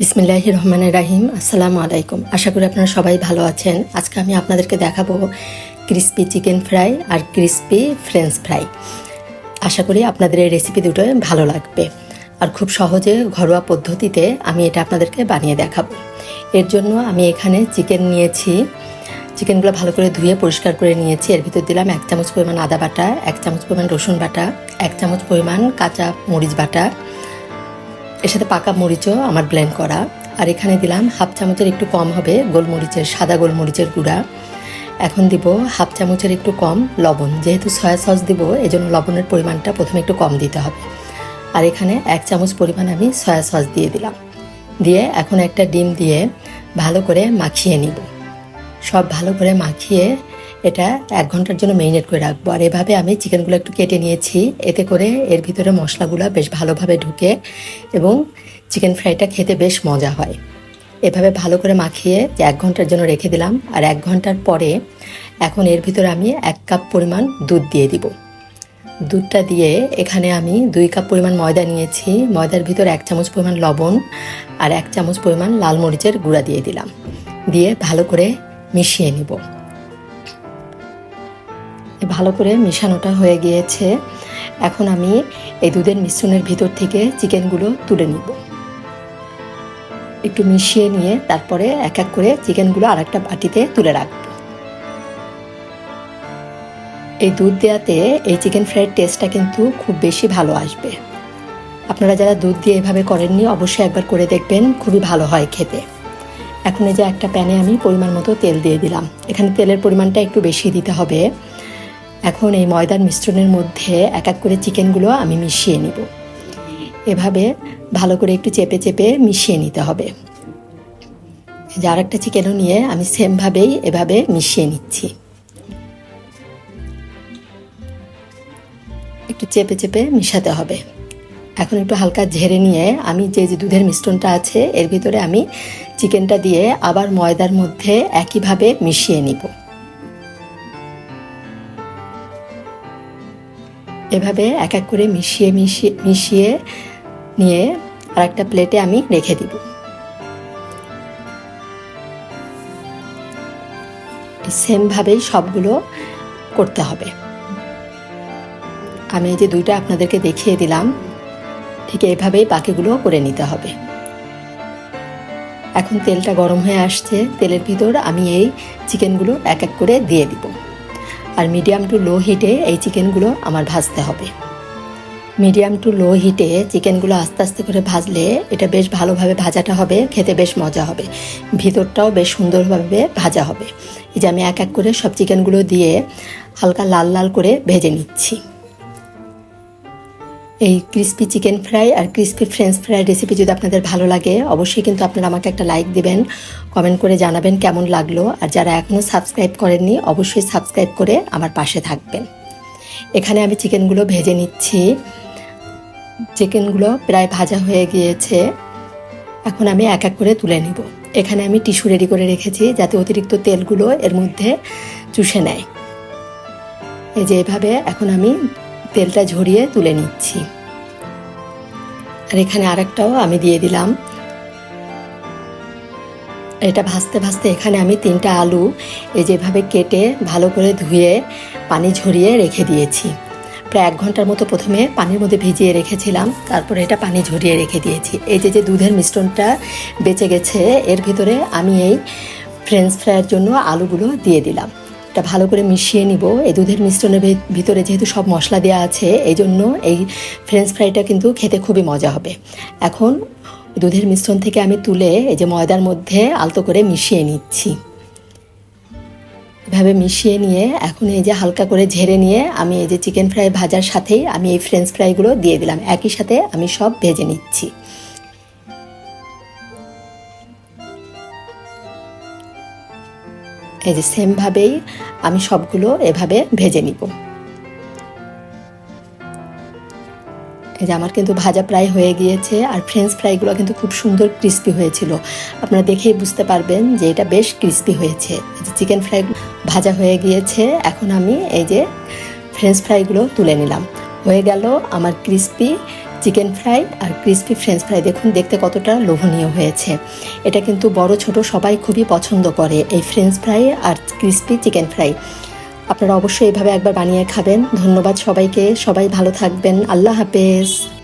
বিসমিল্লাহির রহমানির রাহিম। আসসালামু আলাইকুম। আশা করি আপনারা সবাই ভালো আছেন। আজকে আমি আপনাদেরকে দেখাবো ক্রিস্পি চিকেন ফ্রাই আর ক্রিস্পি ফ্রেঞ্চ ফ্রাই। আশা করি আপনাদের এই রেসিপি দুটো ভালো লাগবে আর খুব সহজে ঘরোয়া পদ্ধতিতে আমি এটা আপনাদেরকে বানিয়ে দেখাবো। এর জন্য আমি এখানে চিকেন নিয়েছি। চিকেনগুলো ভালো করে ধুয়ে পরিষ্কার করে নিয়েছি। এর ভিতর দিলাম 1 চামচ পরিমাণ আদা বাটা, 1 চামচ পরিমাণ রসুন বাটা, 1 চামচ পরিমাণ কাঁচা মরিচ বাটা, এর সাথে পাকা মরিচও আমার ব্লেন্ড করা। আর এখানে দিলাম 1/2 চামচের একটু কম হবে গোলমরিচের, সাদা গোলমরিচের গুঁড়া। এখন দিব 1/2 চামচের একটু কম লবণ। যেহেতু সয়া সস দিব এজন্য লবণের পরিমাণটা প্রথমে একটু কম দিতে হবে। আর এখানে 1 চামচ পরিমাণ আমি সয়া সস দিয়ে দিলাম। দিয়ে এখন একটা ডিম দিয়ে ভালো করে মাখিয়ে নিব। সব ভালো করে মাখিয়ে এটা 1 ঘন্টার জন্য মেরিনেট করে রাখবো। আর এভাবে আমি চিকেনগুলো একটু কেটে নিয়েছি, এতে করে এর ভিতরে মশলাগুলো বেশ ভালোভাবে ঢুকে এবং চিকেন ফ্রাইটা খেতে বেশ মজা হয়। এভাবে ভালো করে মাখিয়ে 1 ঘন্টার জন্য রেখে দিলাম। আর 1 ঘন্টার পরে এখন এর ভিতরে আমি 1 কাপ পরিমাণ দুধ দিয়ে দিব। দুধটা দিয়ে এখানে আমি 2 কাপ পরিমাণ ময়দা নিয়েছি। ময়দার ভিতর 1 চামচ পরিমাণ লবণ আর 1 চামচ পরিমাণ লাল মরিচের গুঁড়া দিয়ে দিলাম। দিয়ে ভালো করে মিশিয়ে নিব। ভালো করে মিশানোটা হয়ে গিয়েছে। এখন আমি এই দুধের মিশ্রণের ভিতর থেকে চিকেনগুলো তুলে নিব। একটু মিশিয়ে নিয়ে তারপরে এক এক করে চিকেনগুলো আরেকটা বাটিতে তুলে রাখব। এই দুধ দেওয়াতে এই চিকেন ফ্রাইয়ের টেস্টটা কিন্তু খুব বেশি ভালো আসবে। আপনারা যারা দুধ দিয়ে এভাবে করেননি অবশ্যই একবার করে দেখবেন, খুবই ভালো হয় খেতে। এখন এই যে একটা প্যানে আমি পরিমাণ মতো তেল দিয়ে দিলাম। এখানে তেলের পরিমাণটা একটু বেশি দিতে হবে। এখন এই ময়দার মিশ্রণের মধ্যে এক এক করে চিকেনগুলো আমি মিশিয়ে নিব। এভাবে ভালো করে একটু চেপে চেপে মিশিয়ে নিতে হবে। আর একটা চিকেনও নিয়ে আমি সেমভাবেই এভাবে মিশিয়ে নিচ্ছি। একটু চেপে চেপে মিশাতে হবে। এখন একটু হালকা ঝেড়ে নিয়ে আমি যে দুধের মিশ্রণটা আছে এর ভিতরে আমি চিকেনটা দিয়ে আবার ময়দার মধ্যে একইভাবে মিশিয়ে নিব। এভাবে এক এক করে মিশিয়ে নিয়ে আর একটা প্লেটে আমি রেখে দিব। সেমভাবেই সবগুলো করতে হবে। আমি এই যে দুইটা আপনাদেরকে দেখিয়ে দিলাম, ঠিক এইভাবেই বাকিগুলো করে নিতে হবে। এখন তেলটা গরম হয়ে আসছে। তেলের ভিতর আমি এই চিকেনগুলো এক এক করে দিয়ে দিব। আর মিডিয়াম টু লো হিটে এই চিকেনগুলো আমার ভাজতে হবে। মিডিয়াম টু লো হিটে চিকেনগুলো আস্তে আস্তে করে ভাজলে এটা বেশ ভালোভাবে ভাজাটা হবে, খেতে বেশ মজা হবে, ভিতরটাও বেশ সুন্দরভাবে ভাজা হবে। এই যে আমি এক এক করে সব চিকেনগুলো দিয়ে হালকা লাল লাল করে ভেজে নিচ্ছি। এই ক্রিস্পি চিকেন ফ্রাই আর ক্রিস্পি ফ্রেঞ্চ ফ্রাই রেসিপি যদি আপনাদের ভালো লাগে অবশ্যই কিন্তু আপনারা আমাকে একটা লাইক দিবেন, কমেন্ট করে জানাবেন কেমন লাগলো। আর যারা এখনও সাবস্ক্রাইব করেননি অবশ্যই সাবস্ক্রাইব করে আমার পাশে থাকবেন। এখানে আমি চিকেনগুলো ভেজে নিচ্ছি। চিকেনগুলো প্রায় ভাজা হয়ে গিয়েছে। এখন আমি এক এক করে তুলে নিব। এখানে আমি টিস্যু রেডি করে রেখেছি যাতে অতিরিক্ত তেলগুলো এর মধ্যে চুষে নেয়। এই যে এভাবে এখন আমি তেলটা ঝরিয়ে তুলে নিচ্ছি। আর এখানে আরেকটাও আমি দিয়ে দিলাম। এটা ভাজতে ভাজতে এখানে আমি 3টা আলু এই যেভাবে কেটে ভালো করে ধুয়ে পানি ঝরিয়ে রেখে দিয়েছি। প্রায় 1 ঘন্টার মতো প্রথমে পানির মধ্যে ভিজিয়ে রেখেছিলাম, তারপরে এটা পানি ঝরিয়ে রেখে দিয়েছি। এই যে দুধের মিশ্রণটা বেঁচে গেছে এর ভিতরে আমি এই ফ্রেঞ্চ ফ্রাইয়ের জন্য আলুগুলো দিয়ে দিলাম। এটা ভালো করে মিশিয়ে নিব। এই দুধের মিশ্রণের ভিতরে যেহেতু সব মশলা দেওয়া আছে এই জন্য এই ফ্রেঞ্চ ফ্রাইটা কিন্তু খেতে খুবই মজা হবে। এখন দুধের মিশ্রণ থেকে আমি তুলে এই যে ময়দার মধ্যে আলতো করে মিশিয়ে নিচ্ছি। এভাবে মিশিয়ে নিয়ে এখন এই যে হালকা করে ঝেড়ে নিয়ে আমি এই যে চিকেন ফ্রাই ভাজার সাথেই আমি এই ফ্রেঞ্চ ফ্রাইগুলো দিয়ে দিলাম। একই সাথে আমি সব ভেজে নিচ্ছি। এই যে সেমভাবেই আমি সবগুলো এভাবে ভেজে নিব। এই যে আমার কিন্তু ভাজা প্রায় হয়ে গিয়েছে। আর ফ্রেঞ্চ ফ্রাইগুলো কিন্তু খুব সুন্দর ক্রিস্পি হয়েছিল। আপনারা দেখেই বুঝতে পারবেন যে এটা বেশ ক্রিস্পি হয়েছে। এই যে চিকেন ফ্রাই ভাজা হয়ে গিয়েছে। এখন আমি এই যে ফ্রেঞ্চ ফ্রাইগুলো তুলে নিলাম। হয়ে গেল আমার ক্রিস্পি চিকেন ফ্রাই আর ক্রিসপি ফ্রেঞ্চ ফ্রাই দেখুন দেখতে কতটা লোভনীয় হয়েছে। এটা কিন্তু বড় ছোট সবাই খুবই পছন্দ করে এই ফ্রেঞ্চ ফ্রাই আর ক্রিসপি চিকেন ফ্রাই। আপনারা অবশ্যই এভাবে একবার বানিয়ে খাবেন। ধন্যবাদ সবাইকে, সবাই ভালো থাকবেন। আল্লাহ হাফেজ।